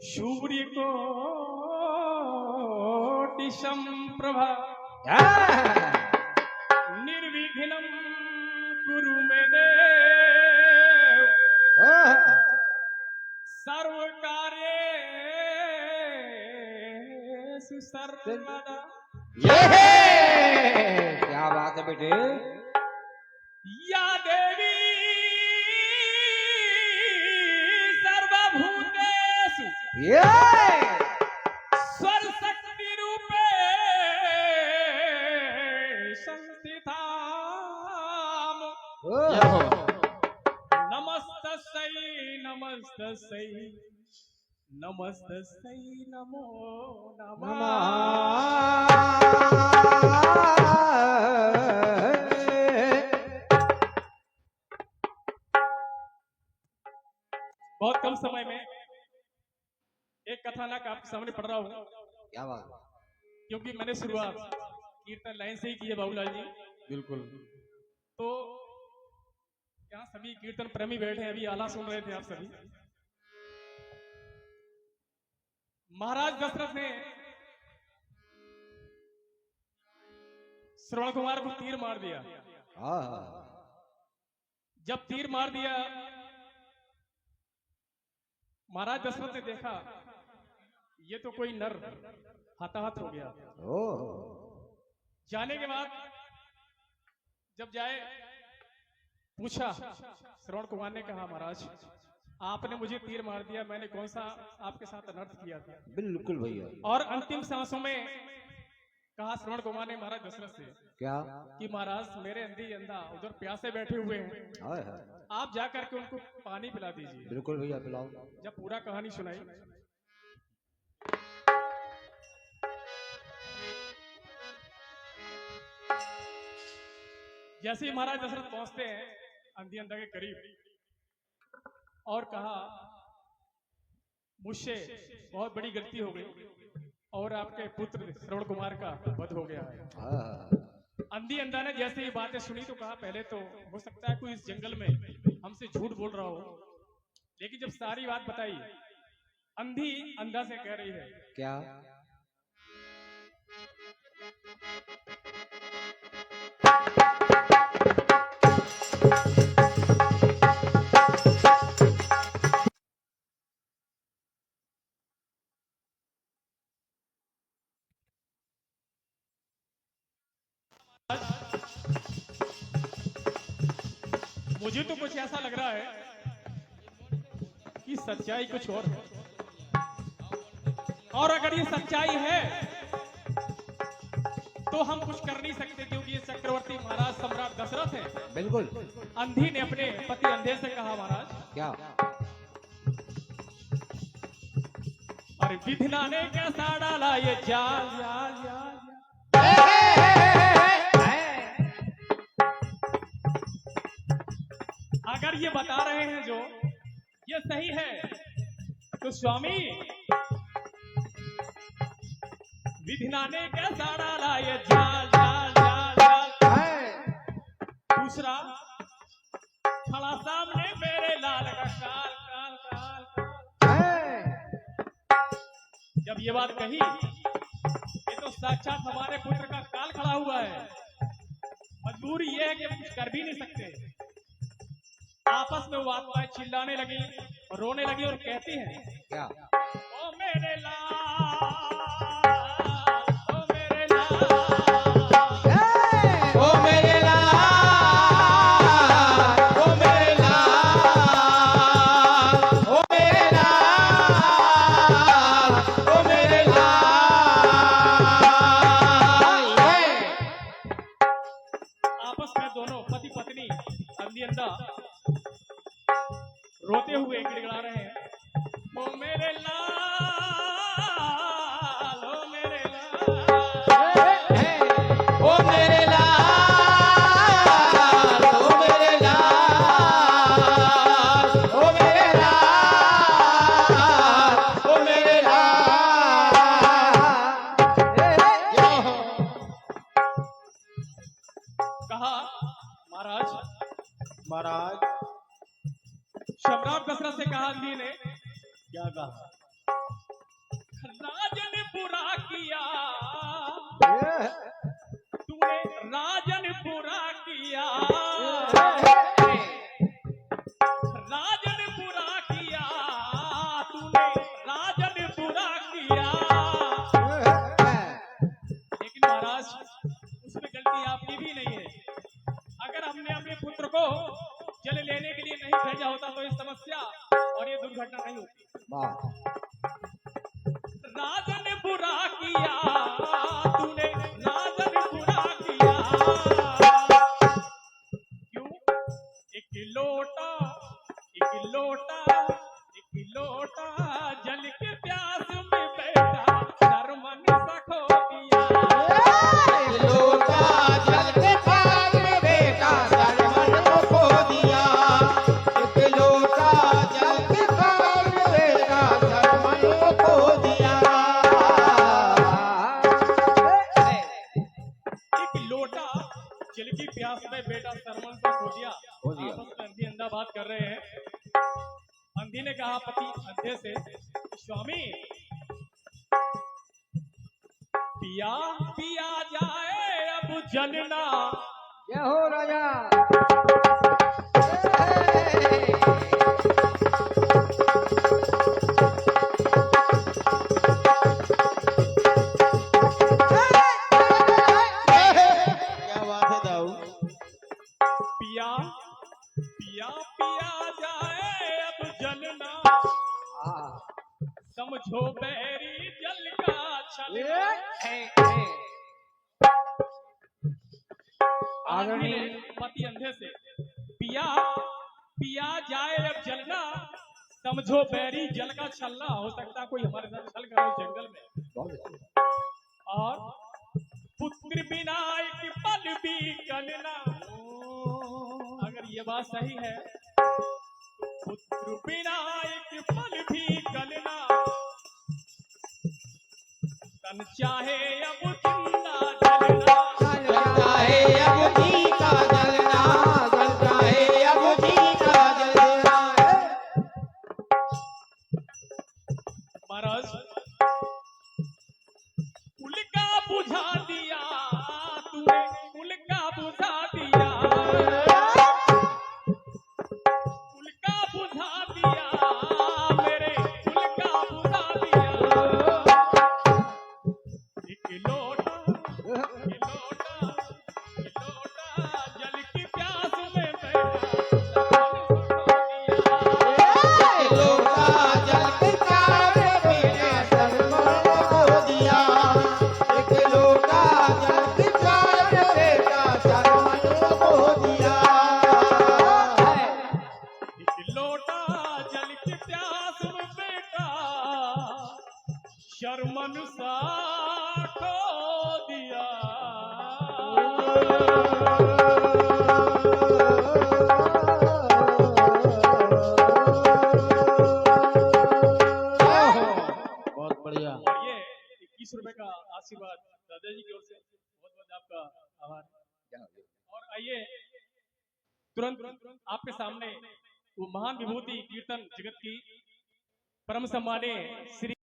सूर्य कोटि संप्रभा निर्विघ्नं कुरु मे देव सर्वकार्येषु सर्वदा। क्या बात है बेटे। या देवी सर्वभूतेषु स्वरशक्ति रूपे संस्थिताम् नमस्तस्यै नमस्तस्यै नमस्तस्यै नमो नमः। बहुत कम समय में एक कथानक आपके सामने पढ़ रहा हूं। क्या बात। क्योंकि मैंने शुरुआत कीर्तन लाइन से ही की है बाबूलाल जी। बिल्कुल। तो यहाँ सभी कीर्तन प्रेमी बैठे हैं, अभी आला सुन रहे थे आप सभी। महाराज दशरथ ने श्रवण कुमार को तीर मार दिया। जब तीर मार दिया महाराज दशरथ ने देखा ये तो कोई नर हताहत हो गया। जाने के बाद जब जाए पूछा, श्रवण कुमार ने कहा महाराज आपने मुझे तीर मार दिया, मैंने कौन सा आपके साथ अनर्थ किया था। बिल्कुल भैया। और अंतिम सांसों में कहा श्रवण कुमार ने महाराज दशरथ से क्या कि महाराज मेरे अंधी अंधा उधर प्यासे बैठे हुए हैं, आप जाकर के उनको पानी पिला दीजिए। बिल्कुल भैया पिलाओ। जब पूरा कहानी सुनाई जैसे ही महाराज दशरथ पहुंचते हैं अंधी अंधा के करीब और कहा मुझसे बहुत बड़ी गलती हो गई और आपके पुत्र श्रवण कुमार का वध हो गया है। अंधी अंधा ने जैसे ये बातें सुनी तो कहा पहले तो हो सकता है कोई इस जंगल में हमसे झूठ बोल रहा हो, लेकिन जब सारी बात बताई अंधी अंधा से कह रही है क्या मुझे तो कुछ ऐसा लग रहा है कि सच्चाई कुछ और है, और अगर ये सच्चाई है तो हम कुछ कर नहीं सकते क्योंकि ये चक्रवर्ती महाराज सम्राट दशरथ है। बिल्कुल। अंधी ने अपने पति अंधे से कहा महाराज क्या अरे विधना ने कैसा डाला ये जाल जाल जाल। अगर ये बता रहे हैं जो ये सही है तो स्वामी विधना ने कैसा डाला ये जाल जाल जाल जाल। दूसरा खड़ा सामने मेरे लाल का काल काल काल काल। जब ये बात कही ये तो साक्षात हमारे पुत्र का काल खड़ा हुआ है, मजबूरी ये है कि हम कुछ कर भी नहीं सकते। आपस में वो आत्माएं चिल्लाने लगी, रोने लगी और कहती हैं क्या ओ मेरे लाल ओ मेरे लाल ओ मेरे लाल ओ मेरे लाल ओ मेरे लाल ओ मेरे लाल। आपस में दोनों पति पत्नी अंधी अंधा रोते हुए गिड़गिड़ा रहे हैं ओ मेरे लाल ओ मेरे लाल ओ मेरे लाल ओ मेरे लाल ओ मेरे लाल ओ मेरे लाल। कहा महाराज महाराज सम्राट दशरथ से कहा अंधी ने क्या कहा? बुरा किया, ये तूने राजन बुरा किया, राजन बुरा किया, तूने राजन बुरा किया। लेकिन महाराज उसमें गलती आपकी भी नहीं है। अगर हमने अपने पुत्र को जल लेने के लिए नहीं भेजा होता तो ये समस्या और ये दुर्घटना नहीं होती। वाह राजन बुरा किया, तूने राजन बुरा किया। क्यों? एक लोटा जल के प्यास में बैठा शर्मन सा खो दिया। लोटा जल के पार में बेटा शर्मन को खो दिया। एक लोटा जल के पार में बेटा शर्मन को खो दिया। एक लोटा जल की प्यास में बेटा शर्मन से खो दिया। खो दिया। आपस में अंधी अंधा बात कर रहे हैं। अंधी ने कहा पति अंधे से, स्वामी पिया पिया जाए अब जलना। जय हो राजा। क्या बात है दाऊ। पिया पिया पिया जाए अब जलना, समझो बैरी जल का छलना। आदमी ने पति अंधे से, पिया पिया जाए अब जलना, समझो बैरी जल का छलना। हो सकता कोई हमारे साथ छल कर जंगल में। और पुत्र बिना एक पल भी कलना। अगर ये बात सही है तो पुत्र बिना एक पल भी कलना, तन चाहे अब जिंदा जलना। जलता है अब जी का जलना, जलता है अब जी का जलना। महाराज कुल का बुझा दिया, तूने कुल का बुझा दिया, कुल का बुझा दिया, मेरे कुल का बुझा दिया। एक लोटा जल की प्यास में बैठा लोटा जल के पार में बेटा शर्मन को खो दिया। एक लोटा जल के पार में बेटा शर्मन को खो दिया। एक लोटा जल की प्यास में बेटा शर्मन सा खो दिया। बहुत बढ़िया। और ये 21 रुपए का आशीर्वाद दादाजी की ओर से बहुत बहुत आपका आभार। और आइए तुरंत आपके सामने वो महान विभूति कीर्तन जगत की परम सम्मानीय श्री